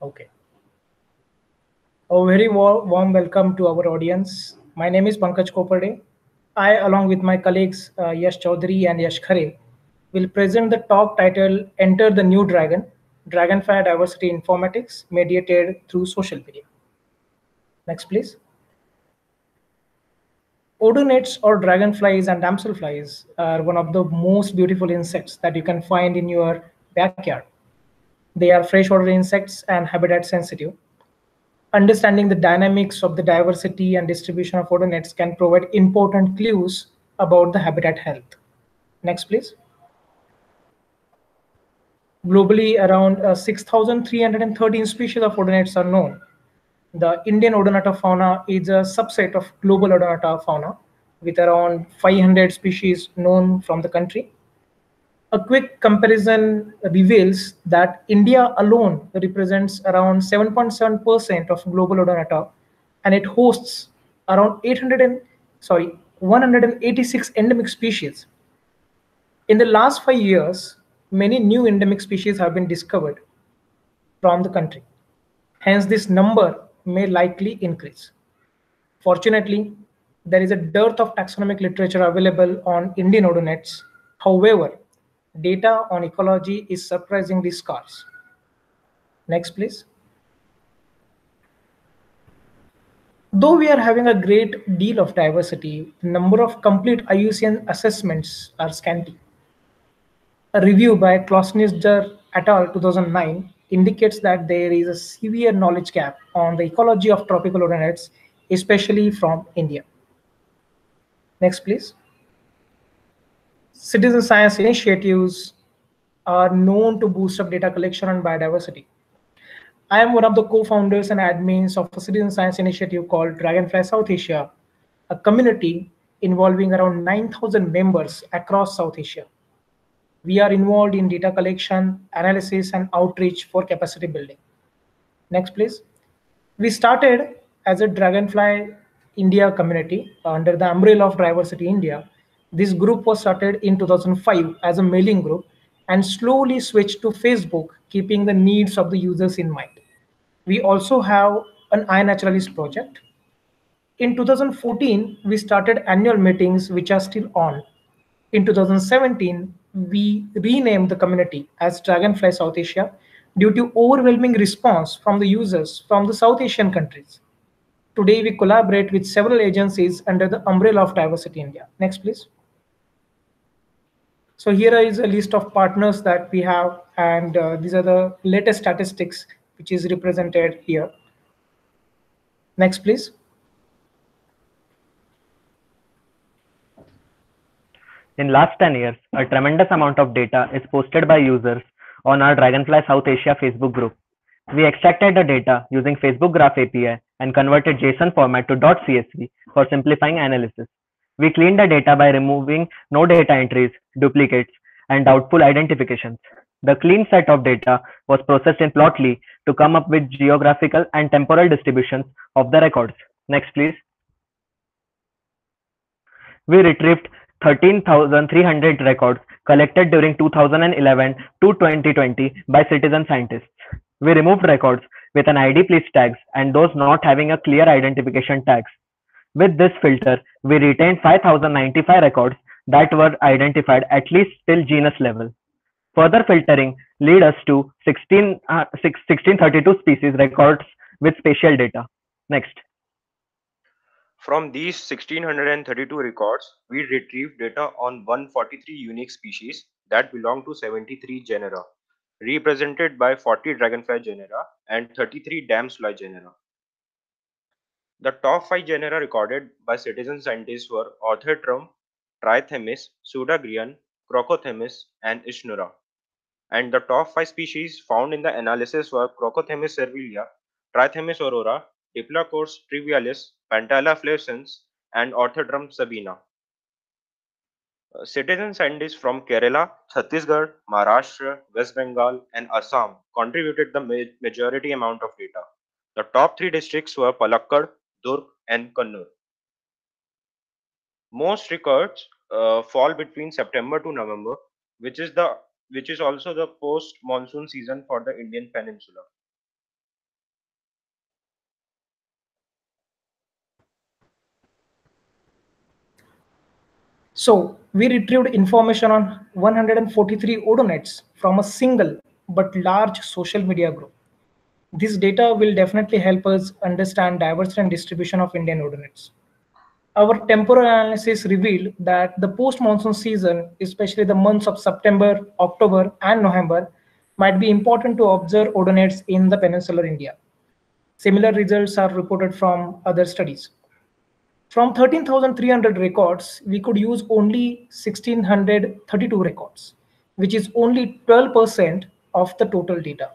Okay. A very warm welcome to our audience. My name is Pankaj Kopade. I, along with my colleagues Yash Chaudhary and Yash Khare, will present the talk titled Enter the New Dragon, Dragonfly Diversity Informatics, mediated through social media. Next, please. Odonates or dragonflies and damselflies are one of the most beautiful insects that you can find in your backyard. They are freshwater insects and habitat sensitive. Understanding the dynamics of the diversity and distribution of odonates can provide important clues about the habitat health. Next, please. Globally, around 6,313 species of odonates are known. The Indian Odonata fauna is a subset of global Odonata fauna, with around 500 species known from the country. A quick comparison reveals that India alone represents around 7.7% of global Odonata, and it hosts around 186 endemic species. In the last 5 years, many new endemic species have been discovered from the country. Hence, this number may likely increase. Fortunately, there is a dearth of taxonomic literature available on Indian odonates. However, data on ecology is surprisingly scarce. Next, please. Though we are having a great deal of diversity, the number of complete IUCN assessments are scanty. A review by Klossnitzger et al. 2009 indicates that there is a severe knowledge gap on the ecology of tropical odonates, especially from India. Next, please. Citizen science initiatives are known to boost up data collection on biodiversity. I am one of the co-founders and admins of a citizen science initiative called Dragonfly South Asia, a community involving around 9,000 members across South Asia. We are involved in data collection, analysis, and outreach for capacity building. Next, please. We started as a Dragonfly India community under the umbrella of Diversity India. This group was started in 2005 as a mailing group and slowly switched to Facebook, keeping the needs of the users in mind. We also have an iNaturalist project. In 2014, we started annual meetings, which are still on. In 2017, we renamed the community as Dragonfly South Asia due to overwhelming response from the users from the South Asian countries. Today, we collaborate with several agencies under the umbrella of Diversity India. Next, please. So here is a list of partners that we have, and these are the latest statistics which is represented here. Next, please. In last 10 years, a tremendous amount of data is posted by users on our Dragonfly South Asia Facebook group. We extracted the data using Facebook Graph API and converted JSON format to .csv for simplifying analysis. We cleaned the data by removing no data entries, duplicates, and doubtful identifications. The clean set of data was processed in Plotly to come up with geographical and temporal distributions of the records. Next, please. We retrieved 13,300 records collected during 2011 to 2020 by citizen scientists. We removed records with an ID please tags and those not having a clear identification tags. With this filter, we retained 5,095 records that were identified at least till genus level. Further filtering led us to 1632 species records with spatial data. Next. From these 1632 records, we retrieved data on 143 unique species that belong to 73 genera, represented by 40 dragonfly genera and 33 damselfly genera. The top 5 genera recorded by citizen scientists were Orthotrum, Trithemis, Pseudagrian, Crocothemis, and Ischnura. And the top 5 species found in the analysis were Crocothemis cervilia, Trithemis aurora, Diplacos trivialis, Pantala flavescens, and Orthotrum sabina. Citizen scientists from Kerala, Chhattisgarh, Maharashtra, West Bengal, and Assam contributed the majority amount of data. The top 3 districts were Palakkad, Durg, and Kannur. Most records fall between September to November, which is also the post-monsoon season for the Indian peninsula. So we retrieved information on 143 odonets from a single but large social media group. This data will definitely help us understand diversity and distribution of Indian odonets. Our temporal analysis revealed that the post-monsoon season, especially the months of September, October, and November, might be important to observe odonets in the peninsular India. Similar results are reported from other studies. From 13,300 records, we could use only 1,632 records, which is only 12% of the total data.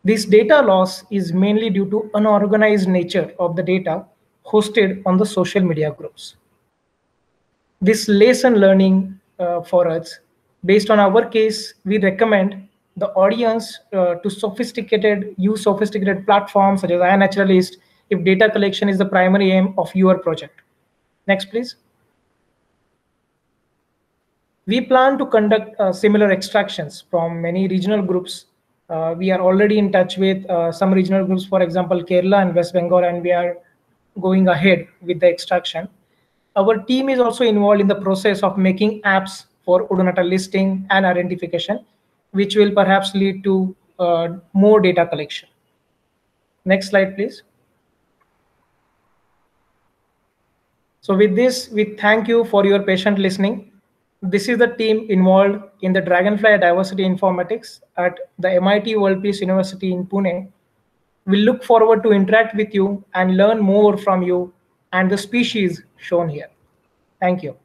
This data loss is mainly due to unorganized nature of the data hosted on the social media groups. This lesson learning for us, based on our case, we recommend the audience to use sophisticated platforms such as iNaturalist if data collection is the primary aim of your project. Next, please. We plan to conduct similar extractions from many regional groups. We are already in touch with some regional groups, for example, Kerala and West Bengal, and we are going ahead with the extraction. Our team is also involved in the process of making apps for odonata listing and identification, which will perhaps lead to more data collection. Next slide, please. So with this, we thank you for your patient listening. This is the team involved in the Dragonfly Diversity Informatics at the MIT World Peace University in Pune. We look forward to interact with you and learn more from you and the species shown here. Thank you.